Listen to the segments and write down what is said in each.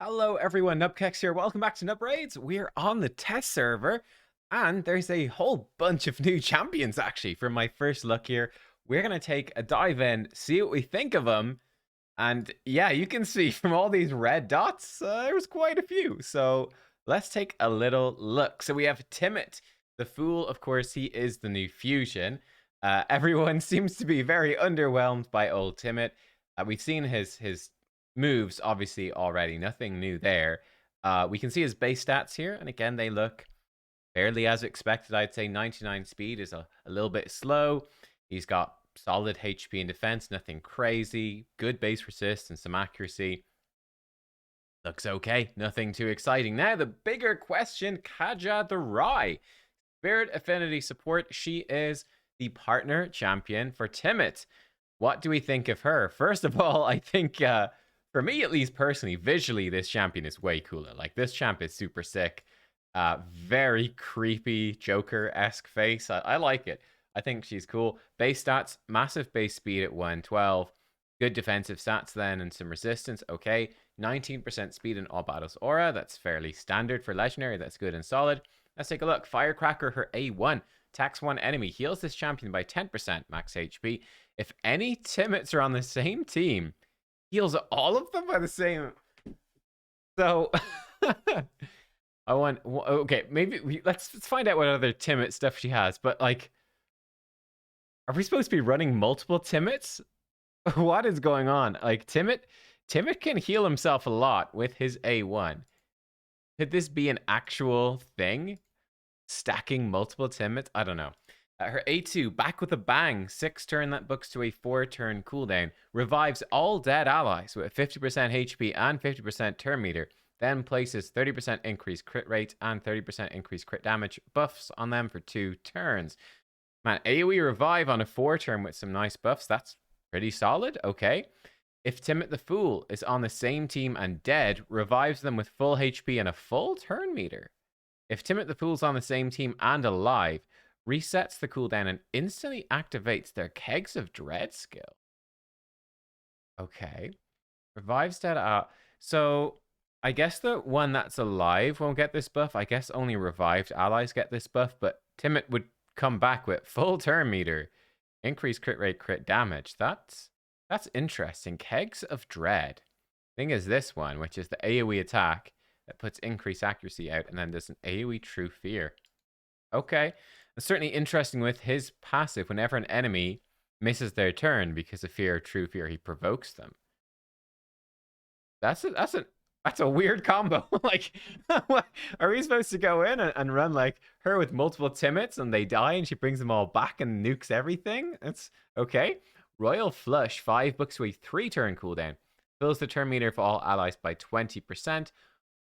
Hello everyone, nubkeks here. Welcome back to Nub Raids. We're on the test server, and there's a whole bunch of new champions actually. From my first look here, we're gonna take a dive in, see what we think of them, and yeah, you can see from all these red dots, there was quite a few. So let's take a little look. So we have Timit, the Fool. Of course, he is the new fusion. Everyone seems to be very underwhelmed by old Timit. We've seen his moves obviously already, nothing new there. We can see his base stats here, and again they look fairly as expected. I'd say 99 speed is a little bit slow. He's got solid HP and defense, nothing crazy, good base resist and some accuracy. Looks okay, nothing too exciting. Now the bigger question, Kajja the Rhino. Spirit Affinity Support, she is the partner champion for Timit. What do we think of her? First of all, I think for me at least personally, visually this champion is way cooler. Like this champ is super sick. Very creepy Joker-esque face. I like it. I think she's cool. Base stats, massive base speed at 112. Good defensive stats then and some resistance. Okay. 19% speed in all battles aura. That's fairly standard for legendary. That's good and solid. Let's take a look. Firecracker, her A1. Attacks one enemy. Heals this champion by 10% max HP. If any Timits are on the same team, heals all of them by the same. So I want. Okay, maybe let's find out what other Timid stuff she has. But like, are we supposed to be running multiple Timits? What is going on? Like Timid can heal himself a lot with his A1. Could this be an actual thing? Stacking multiple Timits? I don't know. Her A2, back with a bang. 6 turn, that books to a 4 turn cooldown. Revives all dead allies with 50% HP and 50% turn meter. Then places 30% increased crit rate and 30% increased crit damage buffs on them for 2 turns. Man, AoE revive on a 4 turn with some nice buffs. That's pretty solid. Okay. If Timit the Fool is on the same team and dead, revives them with full HP and a full turn meter. If Timit the Fool's on the same team and alive, resets the cooldown and instantly activates their Kegs of Dread skill. Okay. Revives dead. So I guess the one that's alive won't get this buff. I guess only revived allies get this buff, but Timit would come back with full turn meter, increased crit rate, crit damage. That's interesting. Kegs of Dread. Thing is this one, which is the AoE attack that puts increased accuracy out, and then there's an AoE True Fear. Okay. It's certainly interesting with his passive. Whenever an enemy misses their turn because of fear or true fear, he provokes them. That's a weird combo. Like, what, are we supposed to go in and run like her with multiple Timits and they die and she brings them all back and nukes everything? That's okay. Royal Flush, 5 books to a 3 turn cooldown. Fills the turn meter for all allies by 20%.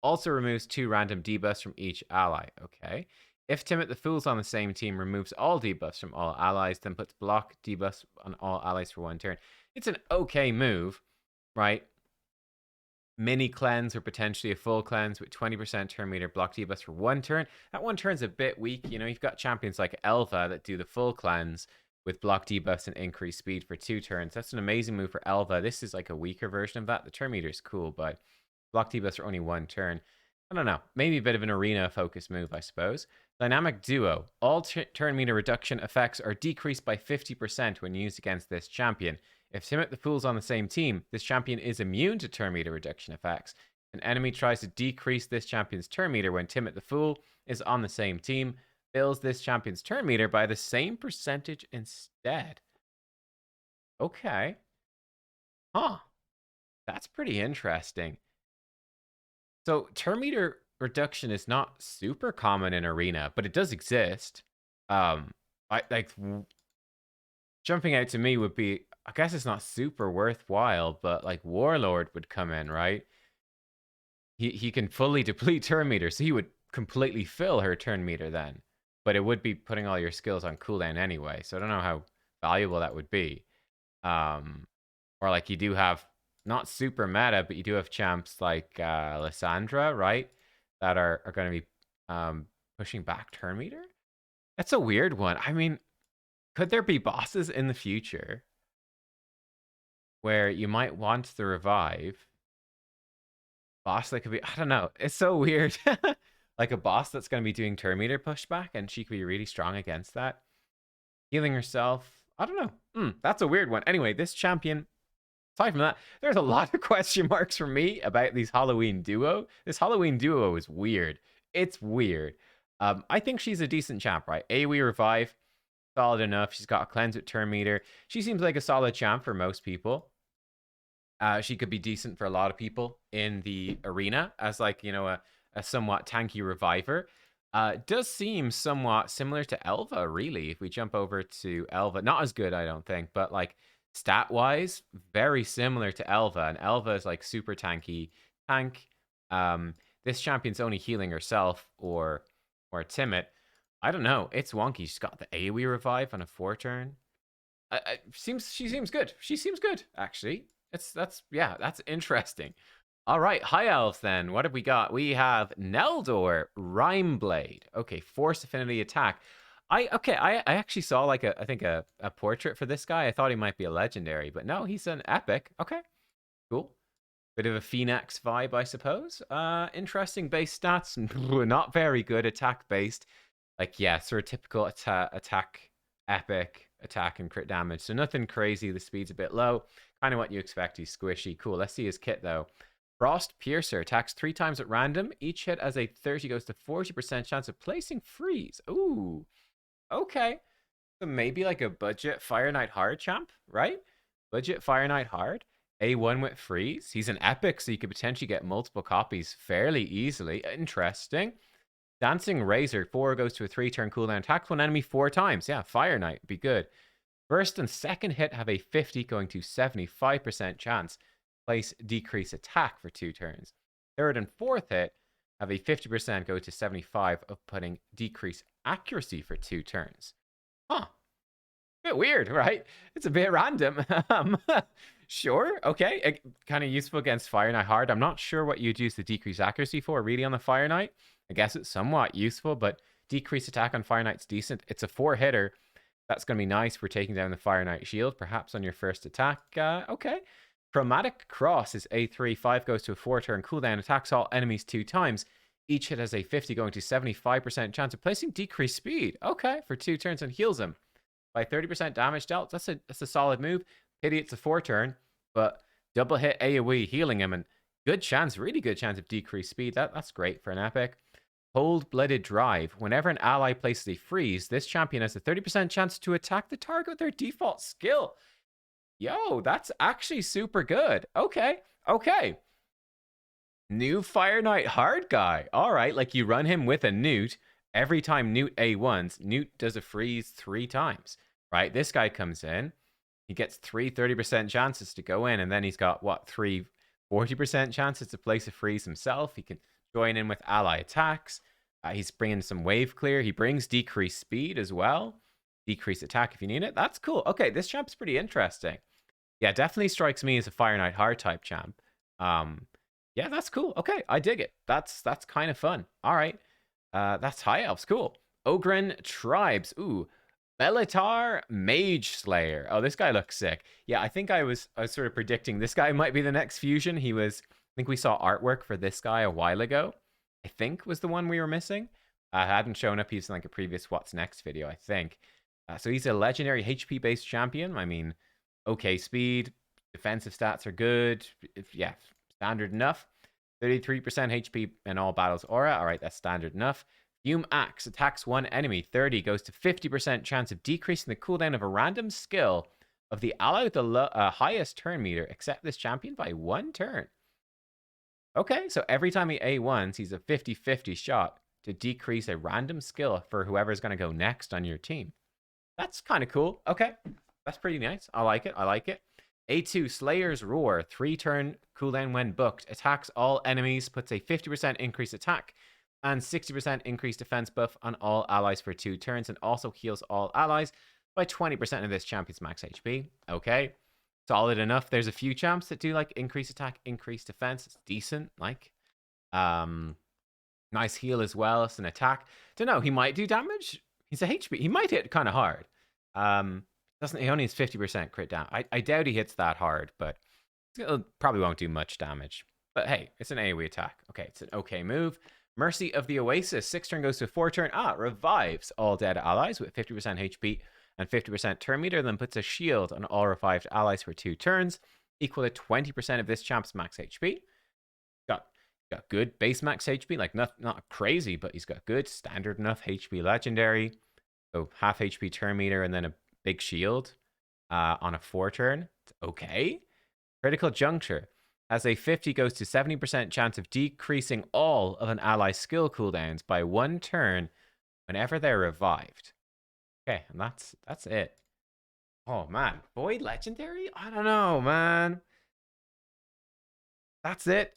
Also removes 2 random debuffs from each ally. Okay. If Timit the Fool's on the same team, removes all debuffs from all allies, then puts block debuffs on all allies for 1 turn. It's an okay move, right? Mini cleanse or potentially a full cleanse with 20% turn meter block debuffs for 1 turn. That 1 turn's a bit weak. You know, you've got champions like Elva that do the full cleanse with block debuffs and increased speed for 2 turns. That's an amazing move for Elva. This is like a weaker version of that. The turn meter is cool, but block debuffs are only 1 turn. I don't know. Maybe a bit of an arena focus move, I suppose. Dynamic Duo. All turn meter reduction effects are decreased by 50% when used against this champion. If Timit the Fool's on the same team, this champion is immune to turn meter reduction effects. An enemy tries to decrease this champion's turn meter when Timit the Fool is on the same team, fills this champion's turn meter by the same percentage instead. Okay. Huh. That's pretty interesting. So turn meter reduction is not super common in arena, but it does exist. I like jumping out to me would be, I guess it's not super worthwhile, but like Warlord would come in, right? He can fully deplete turn meter, so he would completely fill her turn meter then. But it would be putting all your skills on cooldown anyway, so I don't know how valuable that would be. Or like you do have, not super meta, but you do have champs like Lysandra, right? That are going to be pushing back turn meter. That's a weird one. I mean, could there be bosses in the future where you might want the revive, boss that could be, I don't know. It's so weird. Like a boss that's going to be doing turn meter pushback and she could be really strong against that. Healing herself. I don't know. That's a weird one. Anyway, this champion, aside from that, there's a lot of question marks for me about these Halloween duo. This Halloween duo is weird. It's weird. I think she's a decent champ, right? AoE revive, solid enough. She's got a cleanse with turn meter. She seems like a solid champ for most people. She could be decent for a lot of people in the arena as like, you know, a somewhat tanky reviver. Does seem somewhat similar to Elva, really. If we jump over to Elva, not as good, I don't think, but like stat-wise, very similar to Elva. And Elva is like super tanky tank. This champion's only healing herself or Timit. I don't know. It's wonky. She's got the AoE revive on a 4-turn. She seems good. She seems good, actually. That's interesting. All right, high elves then. What have we got? We have Nelor Rhineblade. Okay, force affinity attack. I actually saw like a portrait for this guy. I thought he might be a legendary, but no, he's an epic. Okay, cool. Bit of a Phoenix vibe, I suppose. Interesting base stats. Not very good attack based. Like, yeah, sort of typical attack, epic, attack and crit damage. So nothing crazy. The speed's a bit low. Kind of what you expect. He's squishy. Cool. Let's see his kit, though. Frost Piercer attacks 3 times at random. Each hit has a 30 goes to 40% chance of placing freeze. Ooh. Okay. So maybe like a budget Fire Knight Hard champ, right? Budget Fire Knight Hard. A1 with freeze. He's an epic, so you could potentially get multiple copies fairly easily. Interesting. Dancing Razor, 4 goes to a 3-turn cooldown. Attacks one enemy 4 times. Yeah, Fire Knight, be good. First and second hit have a 50 going to 75% chance. Place decrease attack for 2 turns. Third and fourth hit have a 50% go to 75 of putting decrease accuracy for 2 turns. Huh. Bit weird, right? It's a bit random. Sure, okay. Kind of useful against Fire Knight Hard. I'm not sure what you'd use the decrease accuracy for really on the Fire Knight. I guess it's somewhat useful, but decrease attack on Fire Knight's decent. It's a 4-hitter. That's going to be nice for taking down the Fire Knight shield, perhaps on your first attack. Okay. Chromatic Cross is A3. 5 goes to a 4-turn cooldown. Attacks all enemies 2 times. Each hit has a 50 going to 75% chance of placing decreased speed. Okay, for 2 turns and heals him by 30% damage dealt. That's a solid move. Pity it's a 4-turn, but double hit AoE healing him and good chance, really good chance of decreased speed. That's great for an epic. Cold-Blooded Drive. Whenever an ally places a freeze, this champion has a 30% chance to attack the target with their default skill. Yo, that's actually super good. Okay. New Fire Knight Hard guy. All right, like you run him with a Newt. Every time Newt A1s, Newt does a freeze 3 times, right? This guy comes in. He gets 3 30% chances to go in, and then he's got, what, 3 40% chances to place a freeze himself. He can join in with ally attacks. He's bringing some wave clear. He brings decreased speed as well. Decreased attack if you need it. That's cool. Okay, this champ's pretty interesting. Yeah, definitely strikes me as a Fire Knight Hard type champ. Yeah, that's cool. Okay, I dig it. That's kind of fun. All right. That's High Elves. Cool. Ogren Tribes. Ooh. Bellar Mage Slayer. Oh, this guy looks sick. Yeah, I think I was sort of predicting this guy might be the next fusion. I think we saw artwork for this guy a while ago. I think was the one we were missing. Hadn't shown up. He's in like a previous What's Next video, I think. So he's a legendary HP-based champion. I mean, okay speed. Defensive stats are good. Yeah, standard enough. 33% HP in all battles aura. All right, that's standard enough. Fume Axe attacks one enemy. 30 goes to 50% chance of decreasing the cooldown of a random skill of the ally with the highest turn meter, except this champion by 1 turn. Okay, so every time he A1s, he's a 50-50 shot to decrease a random skill for whoever's going to go next on your team. That's kind of cool. Okay, that's pretty nice. I like it. A2, Slayer's Roar. 3-turn cooldown when booked. Attacks all enemies, puts a 50% increased attack and 60% increased defense buff on all allies for 2 turns, and also heals all allies by 20% of this champion's max HP. Okay, solid enough. There's a few champs that do like increased attack, increased defense. It's decent. Like, nice heal as well. It's an attack. Don't know. He might do damage. He's a HP. He might hit kind of hard. He only has 50% crit down. I doubt he hits that hard, but it probably won't do much damage. But hey, it's an AoE attack. Okay, it's an okay move. Mercy of the Oasis. 6 turn goes to 4 turn. Revives all dead allies with 50% HP and 50% turn meter. Then puts a shield on all revived allies for 2 turns, equal to 20% of this champ's max HP. Got good base max HP, like not crazy, but he's got good standard enough HP legendary. So half HP turn meter and then a big shield on a 4 turn. It's okay. Critical Juncture has a 50 goes to 70% chance of decreasing all of an ally's skill cooldowns by 1 turn whenever they're revived. Okay, and that's it. Oh man, Void Legendary? I don't know, man. That's it.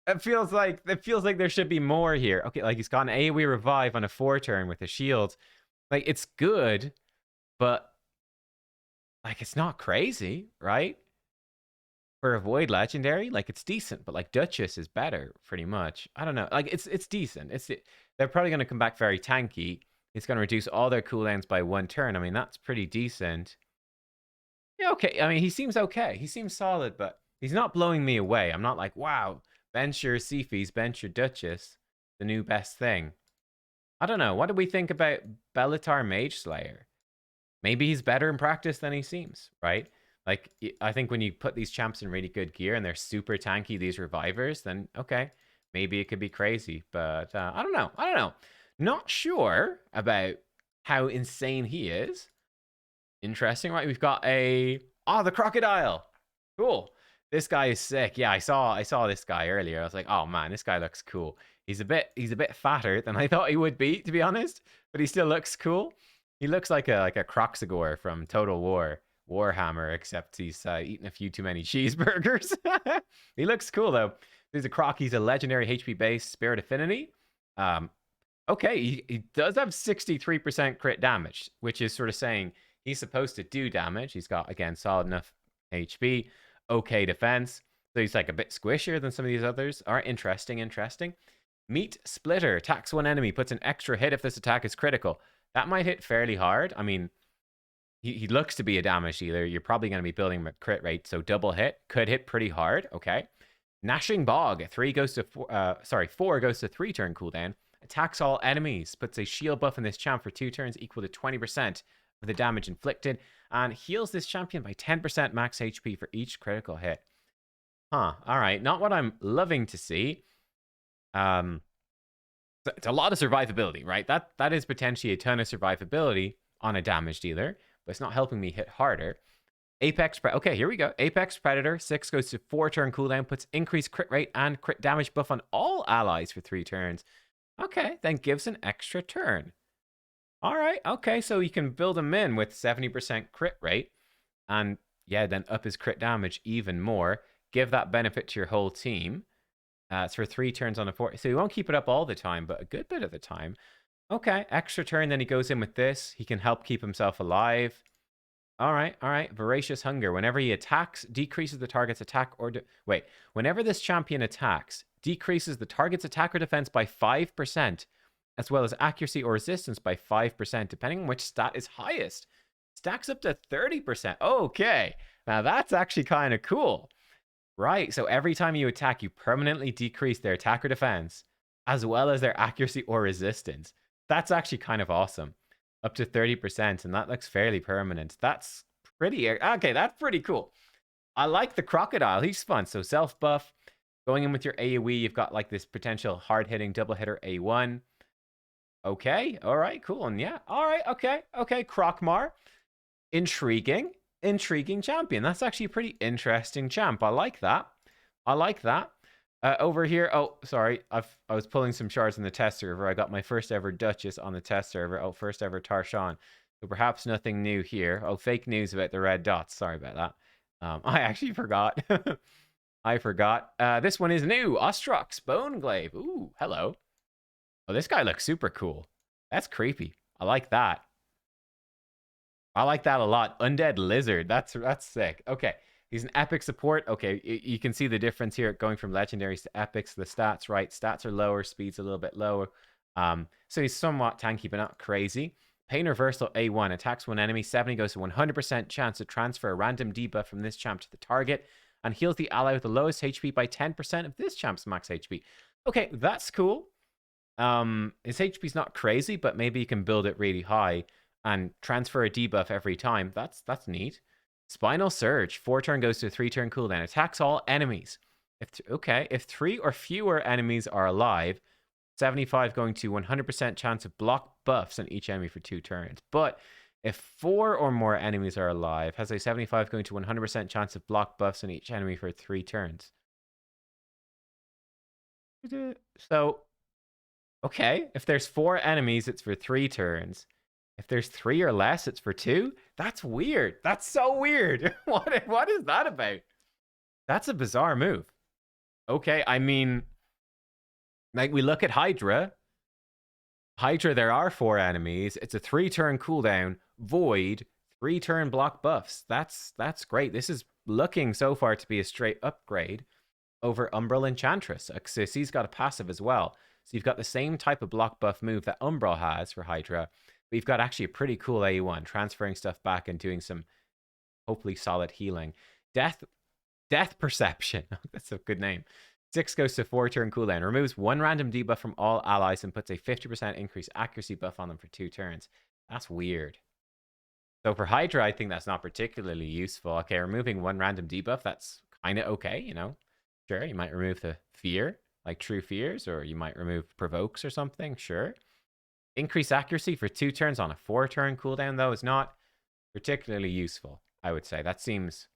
It feels like there should be more here. Okay, like he's got an AoE revive on a 4 turn with a shield. Like it's good, but like it's not crazy, right? For a Void Legendary, like it's decent, but like Duchess is better, pretty much. I don't know. Like it's decent. They're probably gonna come back very tanky. It's gonna reduce all their cooldowns by 1 turn. I mean, that's pretty decent. Yeah, okay. I mean, he seems okay. He seems solid, but he's not blowing me away. I'm not like, wow, bench your Seafies, bench your Duchess, the new best thing. I don't know. What do we think about Bellar Mage Slayer? Maybe he's better in practice than he seems, right? Like, I think when you put these champs in really good gear and they're super tanky, these revivers, then okay, maybe it could be crazy. But I don't know. I don't know. Not sure about how insane he is. Interesting, right? We've got the Crocodile. Cool. This guy is sick. Yeah, I saw this guy earlier. I was like, oh man, this guy looks cool. He's a bit fatter than I thought he would be, to be honest, but he still looks cool. He looks like a Croxagore from Total War, Warhammer, except he's eaten a few too many cheeseburgers. He looks cool though. There's a Croc. He's a legendary HP base Spirit Affinity. Okay, he does have 63% crit damage, which is sort of saying he's supposed to do damage. He's got, again, solid enough HP, okay defense. So he's like a bit squishier than some of these others. All right, interesting. Meat Splitter attacks one enemy, puts an extra hit if this attack is critical. That might hit fairly hard. I mean, he looks to be a damage dealer. You're probably going to be building him at crit rate, so double hit could hit pretty hard. Okay. Gnashing Bog, 4 goes to 3 turn cooldown. Attacks all enemies, puts a shield buff in this champ for 2 turns equal to 20% of the damage inflicted, and heals this champion by 10% max HP for each critical hit. Huh, alright, not what I'm loving to see. It's a lot of survivability, right? That is potentially a ton of survivability on a damage dealer, but it's not helping me hit harder. Okay, here we go. Apex Predator, 6 goes to 4 turn cooldown, puts increased crit rate and crit damage buff on all allies for 3 turns. Okay, then gives an extra turn. All right, okay, so you can build him in with 70% crit rate, and yeah, then up his crit damage even more. Give that benefit to your whole team. It's for 3 turns on a 4. So you won't keep it up all the time, but a good bit of the time. Okay, extra turn, then he goes in with this. He can help keep himself alive. All right. Voracious Hunger. Whenever he attacks, decreases the target's attack or... Whenever this champion attacks, decreases the target's attack or defense by 5%, as well as accuracy or resistance by 5%, depending on which stat is highest. Stacks up to 30%. Okay. Now that's actually kind of cool. Right. So every time you attack, you permanently decrease their attack or defense, as well as their accuracy or resistance. That's actually kind of awesome. Up to 30%, and that looks fairly permanent. That's pretty... Okay, that's pretty cool. I like the Crocodile. He's fun. So self-buff. Going in with your AoE, you've got like this potential hard-hitting double hitter A1. Okay, all right, cool. And yeah, all right, okay, Crocmar. Intriguing champion. That's actually a pretty interesting champ. I like that. Over here, oh, sorry, I was pulling some shards in the test server. I got my first ever Duchess on the test server. Oh, first ever Tarshan. So perhaps nothing new here. Oh, fake news about the red dots. Sorry about that. I actually forgot. I forgot. This one is new. Ostrox, Bone Glaive. Ooh, hello. Oh, this guy looks super cool. That's creepy. I like that. I like that a lot. Undead Lizard. That's sick. Okay. He's an epic support. Okay, you can see the difference here going from legendaries to epics. The stats, right? Stats are lower, speed's a little bit lower. So he's somewhat tanky, but not crazy. Pain Reversal A1 attacks one enemy. 70 goes to 100% chance to transfer a random debuff from this champ to the target. and heals the ally with the lowest HP by 10% of this champ's max HP. Okay, that's cool. His HP's not crazy, but maybe you can build it really high and transfer a debuff every time. That's neat. Spinal Surge, 4-turn goes to a 3-turn cooldown. Attacks all enemies. If 3 or fewer enemies are alive, 75 going to 100% chance of block buffs on each enemy for 2 turns. But if 4 or more enemies are alive, has a 75 going to 100% chance of block buffs on each enemy for 3 turns. So, okay, if there's 4 enemies, it's for 3 turns. If there's 3 or less, it's for 2? That's weird. That's so weird. What is that about? That's a bizarre move. Okay, I mean, like, we look at Hydra. Hydra, there are 4 enemies. It's a 3-turn cooldown. Void, 3-turn block buffs. That's great. This is looking so far to be a straight upgrade over Umbral Enchantress. Sissy's got a passive as well. So you've got the same type of block buff move that Umbral has for Hydra. But you've got actually a pretty cool AE1, transferring stuff back and doing some hopefully solid healing. Death Perception. That's a good name. 6 goes to 4-turn cooldown. Removes 1 random debuff from all allies and puts a 50% increased accuracy buff on them for 2 turns. That's weird. So for Hydra, I think that's not particularly useful. Okay, removing 1 random debuff, that's kind of okay, you know. Sure, you might remove the fear, like True Fears, or you might remove Provokes or something, sure. Increase accuracy for 2 turns on a 4-turn cooldown, though, is not particularly useful, I would say. That seems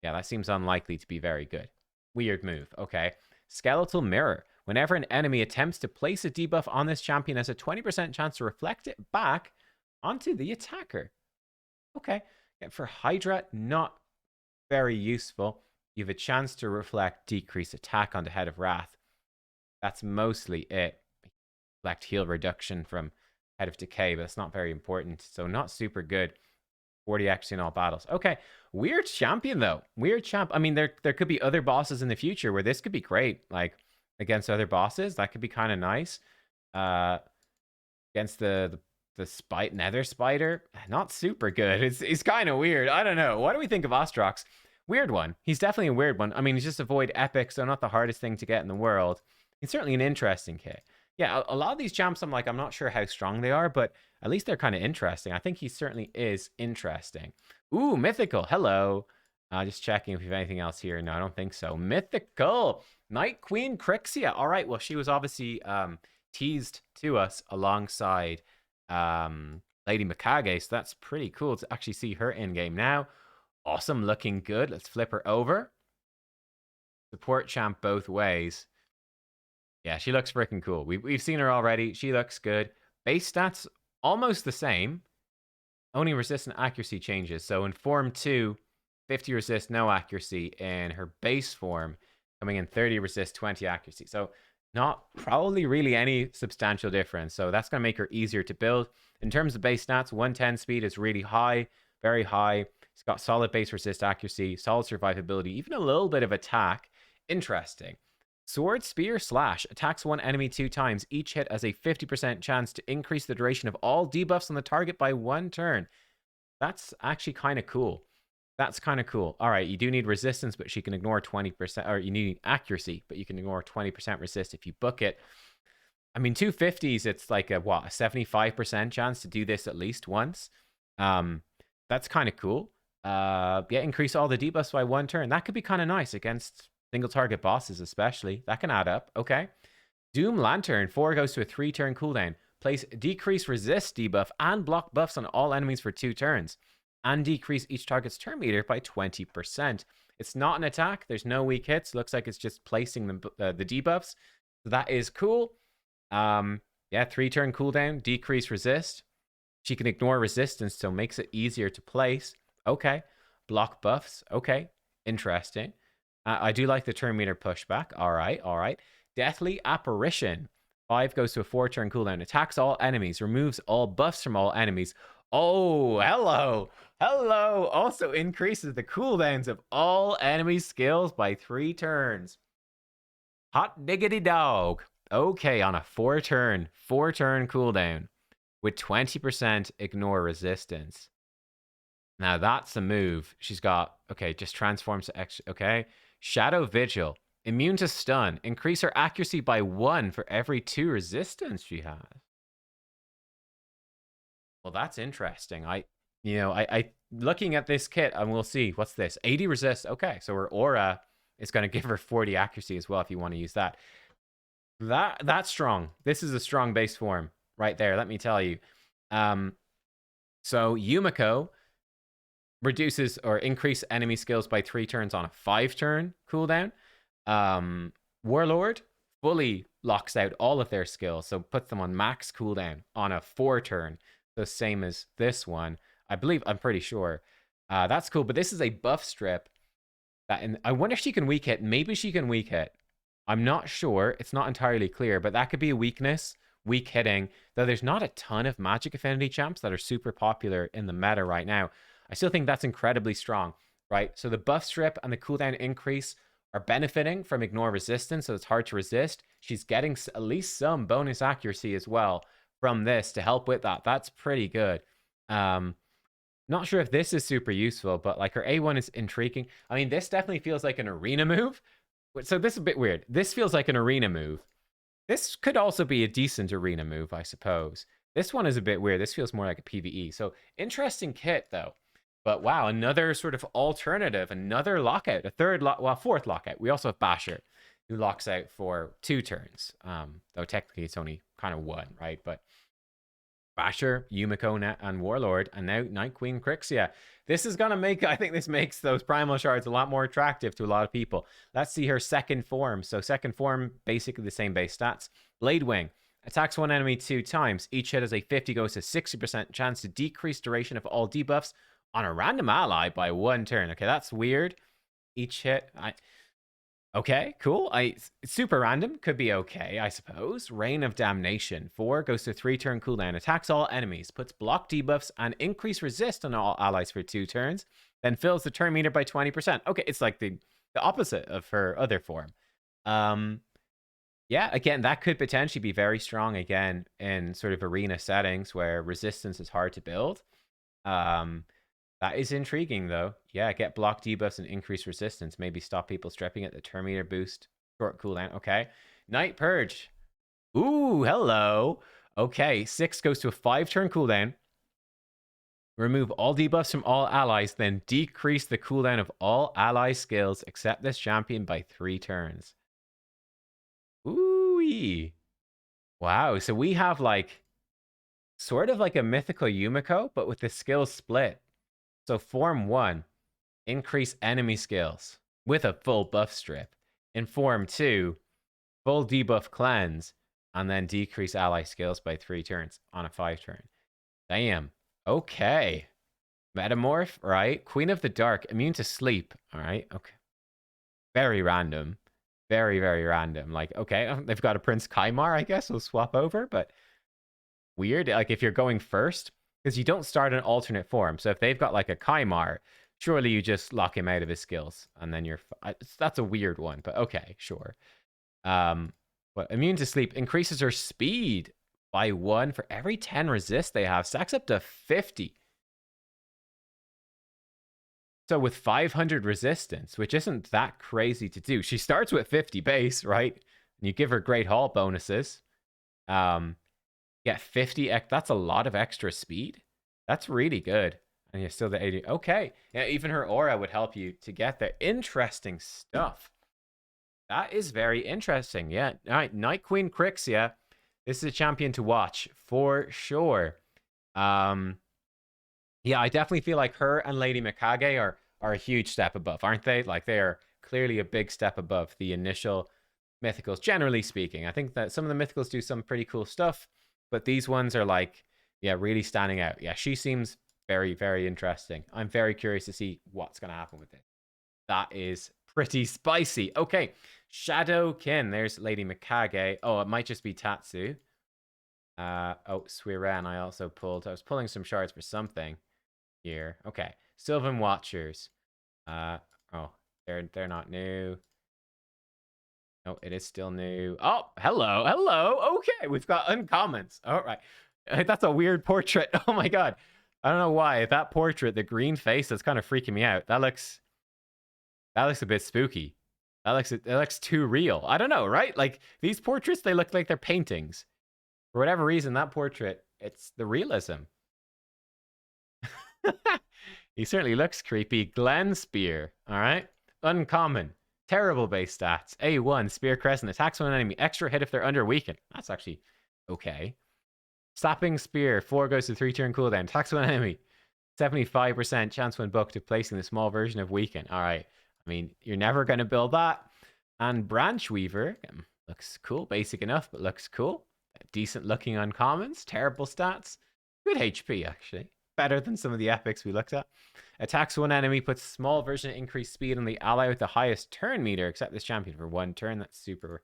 unlikely to be very good. Weird move. Okay. Skeletal Mirror. Whenever an enemy attempts to place a debuff on this champion, has a 20% chance to reflect it back onto the attacker. Okay. For Hydra, not very useful. You have a chance to reflect decrease attack on the Head of Wrath. That's mostly it. Reflect heal reduction from Head of Decay, but it's not very important. So not super good. 40 accuracy in all battles. Okay. Weird champion, though. Weird champ. I mean, there could be other bosses in the future where this could be great. Like, against other bosses, that could be kind of nice. Against the Nether Spider, not super good. It's kind of weird. I don't know. What do we think of Ostrox? Weird one. He's definitely a weird one. I mean, he's just avoid epic, so not the hardest thing to get in the world. He's certainly an interesting kit. Yeah, a lot of these champs, I'm not sure how strong they are, but at least they're kind of interesting. I think he certainly is interesting. Ooh, Mythical. Hello. Just checking if we have anything else here. No, I don't think so. Mythical. Night Queen Crixa. All right. Well, she was obviously teased to us alongside Lady Mikage, so that's pretty cool to actually see her in-game now. Awesome. Looking good. Let's flip her over. Support champ both ways. Yeah, she looks freaking cool. We've seen her already. She looks good. Base stats, almost the same. Only resist and accuracy changes. So in Form 2, 50 resist, no accuracy. In her base form, coming in 30 resist, 20 accuracy. So not probably really any substantial difference. So that's going to make her easier to build. In terms of base stats, 110 speed is really high, very high. It's got solid base resist accuracy, solid survivability, even a little bit of attack. Interesting. Sword, Spear, Slash. Attacks one enemy 2 times. Each hit has a 50% chance to increase the duration of all debuffs on the target by 1 turn. That's actually kind of cool. That's kind of cool. All right, you do need resistance, but she can ignore 20%. Or you need accuracy, but you can ignore 20% resist if you book it. I mean, 250s, it's like a 75% chance to do this at least once. That's kind of cool. Yeah, increase all the debuffs by 1 turn. That could be kind of nice against single target bosses, especially. That can add up. Okay. Doom Lantern. 4 goes to a 3-turn cooldown. Place decrease resist debuff and block buffs on all enemies for 2 turns. And decrease each target's turn meter by 20%. It's not an attack. There's no weak hits. Looks like it's just placing the debuffs. So that is cool. Yeah, 3-turn cooldown. Decrease resist. She can ignore resistance, so makes it easier to place. Okay. Block buffs. Okay. Interesting. I do like the turn meter pushback. All right, all right. Deathly Apparition. 5 goes to a 4-turn cooldown. Attacks all enemies. Removes all buffs from all enemies. Oh, hello. Hello. Also increases the cooldowns of all enemy skills by 3 turns. Hot diggity dog. Okay, on a 4-turn cooldown with 20% ignore resistance. Now that's a move. She's got, okay, just transforms to extra, okay. Shadow Vigil. Immune to stun. Increase her accuracy by 1 for every 2 resistance she has. Well, that's interesting. I looking at this kit, and we'll see. What's this? 80 resist. Okay, so her aura is going to give her 40 accuracy as well if you want to use that. That's strong. This is a strong base form right there, let me tell you. So Yumiko reduces or increase enemy skills by 3 turns on a 5-turn cooldown. Warlord fully locks out all of their skills, so puts them on max cooldown on a 4-turn. The same as this one. I'm pretty sure. That's cool, but this is a buff strip. I wonder if she can weak hit. Maybe she can weak hit. I'm not sure. It's not entirely clear, but that could be a weakness. Weak hitting. Though there's not a ton of magic affinity champs that are super popular in the meta right now. I still think that's incredibly strong, right? So the buff strip and the cooldown increase are benefiting from ignore resistance, so it's hard to resist. She's getting at least some bonus accuracy as well from this to help with that. That's pretty good. Not sure if this is super useful, but like her A1 is intriguing. I mean, this definitely feels like an arena move. So this is a bit weird. This feels like an arena move. This could also be a decent arena move, I suppose. This one is a bit weird. This feels more like a PvE. So interesting kit, though. But wow, another sort of alternative, another lockout, fourth lockout. We also have Basher, who locks out for 2 turns. Though technically it's only kind of 1, right? But Basher, Yumiko, and Warlord, and now Night Queen Crixa. This is going to make, I think this makes those Primal Shards a lot more attractive to a lot of people. Let's see her second form. So second form, basically the same base stats. Blade Wing. Attacks one enemy 2 times. Each hit has a 50 goes to 60% chance to decrease duration of all debuffs on a random ally by 1 turn. Okay, that's weird. Each hit... Okay, cool. It's super random. Could be okay, I suppose. Reign of Damnation. 4 goes to 3-turn cooldown. Attacks all enemies. Puts block debuffs and increase resist on all allies for 2 turns. Then fills the turn meter by 20%. Okay, it's like the opposite of her other form. Yeah, again, that could potentially be very strong again in sort of arena settings where resistance is hard to build. That is intriguing, though. Yeah, get block debuffs and increase resistance. Maybe stop people stripping it. The turn meter boost. Short cooldown. Okay. Night Purge. Ooh, hello. Okay, 6 goes to a 5-turn cooldown. Remove all debuffs from all allies, then decrease the cooldown of all ally skills except this champion by 3 turns. Ooh-wee. Wow, so we have like sort of like a mythical Yumiko, but with the skills split. So form 1, increase enemy skills with a full buff strip. In form 2, full debuff cleanse, and then decrease ally skills by 3 turns on a 5-turn. Damn. Okay. Metamorph, right? Queen of the Dark, immune to sleep. All right. Okay. Very random. Very, very random. Like, okay, they've got a Prince Kaimar, I guess. We'll swap over, but weird. Like, if you're going first, because you don't start an alternate form. So if they've got like a Kaimar, surely you just lock him out of his skills, and then that's a weird one, but okay, sure. But immune to sleep increases her speed by 1 for every 10 resist they have. Stacks up to 50. So with 500 resistance, which isn't that crazy to do. She starts with 50 base, right? And you give her Great Hall bonuses. Yeah, 50, that's a lot of extra speed. That's really good. And you're still the 80. Okay. Yeah, even her aura would help you to get there. Interesting stuff. That is very interesting. Yeah. All right. Night Queen Crixa. This is a champion to watch for sure. Yeah, I definitely feel like her and Lady Mikage are a huge step above, aren't they? Like, they are clearly a big step above the initial mythicals, generally speaking. I think that some of the mythicals do some pretty cool stuff, but these ones are like, yeah, really standing out. Yeah, she seems very, very interesting. I'm very curious to see what's going to happen with it. That is pretty spicy. Okay, Shadowkin. There's Lady Mikage. Oh, it might just be Tatsu. Oh, Suiren I also pulled. I was pulling some shards for something here. Okay, Sylvan Watchers. Oh, they're not new. No, it is still new. Oh, hello, hello. Okay, we've got uncommons. All right. That's a weird portrait. Oh my god. I don't know why. That portrait, the green face, that's kind of freaking me out. That looks a bit spooky. It looks too real. I don't know, right? Like these portraits, they look like they're paintings. For whatever reason, that portrait, it's the realism. He certainly looks creepy. Glen Spear. All right. Uncommon. Terrible base stats. A1, Spear Crescent. Attacks one enemy. Extra hit if they're under weakened. That's actually okay. Slapping Spear. 4 goes to 3-turn cooldown. Attacks one enemy. 75% chance when booked of placing the small version of weaken. All right. I mean, you're never going to build that. And Branch Weaver. Looks cool. Basic enough, but looks cool. Decent looking uncommons. Terrible stats. Good HP, actually. Better than some of the epics we looked at. Attacks one enemy, puts small version of increased speed on the ally with the highest turn meter, except this champion for 1 turn. That's super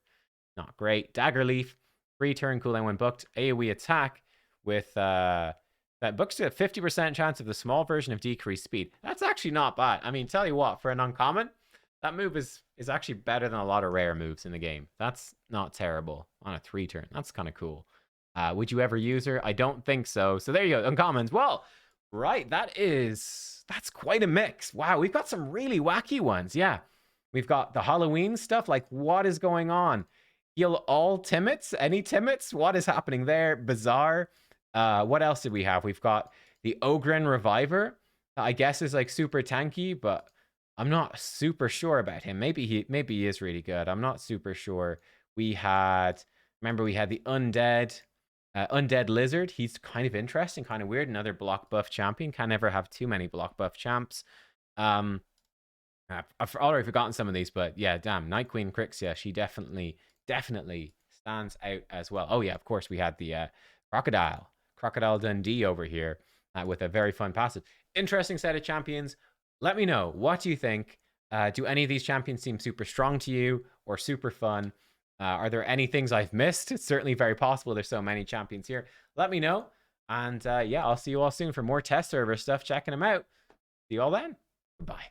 not great. Dagger Leaf, 3-turn cooldown when booked. AoE attack with that books a 50% chance of the small version of decreased speed. That's actually not bad. I mean, tell you what, for an uncommon, that move is actually better than a lot of rare moves in the game. That's not terrible on a 3-turn. That's kind of cool. Would you ever use her? I don't think so. So there you go, uncommons. Well, right, that's quite a mix. Wow, we've got some really wacky ones. Yeah, we've got the Halloween stuff. Like, what is going on? Heal all Timits? Any Timits? What is happening there? Bizarre. What else did we have? We've got the Ogren Reviver. I guess is like super tanky, but I'm not super sure about him. Maybe he is really good. I'm not super sure. Remember we had the Undead Lizard. He's kind of interesting, kind of weird. Another block buff champion. Can never have too many block buff champs. I've already forgotten some of these, but yeah, damn. Night Queen Crixa, she definitely stands out as well. Oh yeah, of course we had the Crocodile Dundee over here with a very fun passive. Interesting set of champions. Let me know, what do you think? Do any of these champions seem super strong to you or super fun? Are there any things I've missed? It's certainly very possible. There's so many champions here. Let me know. And yeah, I'll see you all soon for more test server stuff. Checking them out. See you all then. Goodbye.